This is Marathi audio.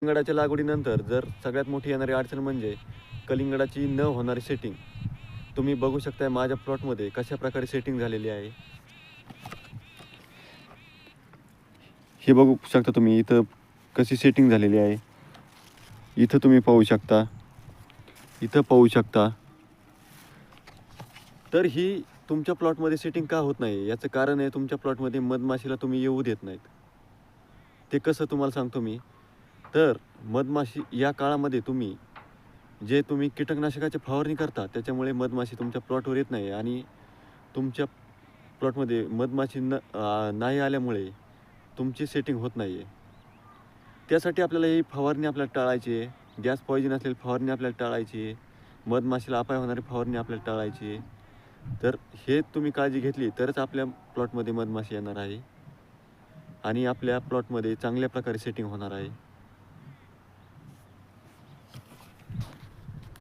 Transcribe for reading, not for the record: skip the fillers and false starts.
कलिंगडाच्या लागवडीनंतर जर सगळ्यात मोठी येणारी अडचण म्हणजे कलिंगडाची न होणारी सेटिंग. तुम्ही बघू शकताय माझ्या प्लॉटमध्ये कशा प्रकारे सेटिंग झालेली आहे. हे बघू शकता तुम्ही इथं कशी सेटिंग झालेली आहे. इथं तुम्ही पाहू शकता, इथं पाहू शकता. तर ही तुमच्या प्लॉटमध्ये सेटिंग का होत नाही याचं कारण आहे तुमच्या प्लॉटमध्ये मधमाशीला तुम्ही येऊ देत नाहीत. ते कसं तुम्हाला सांगतो मी. तर मधमाशी या काळामध्ये तुम्ही कीटकनाशकाची फवारणी करता त्याच्यामुळे मधमाशी तुमच्या प्लॉटवर येत नाही आणि तुमच्या प्लॉटमध्ये मधमाशी नाही आल्यामुळे तुमची सेटिंग होत नाही आहे. त्यासाठी आपल्याला ही फवारणी आपल्याला टाळायची आहे. गॅस पॉइझन असलेली फवारणी आपल्याला टाळायची आहे. मधमाशीला अपाय होणारी फवारणी आपल्याला टाळायची आहे. तर हे तुम्ही काळजी घेतली तरच आपल्या प्लॉटमध्ये मधमाशी येणार आहे आणि आपल्या प्लॉटमध्ये चांगल्या प्रकारे सेटिंग होणार आहे.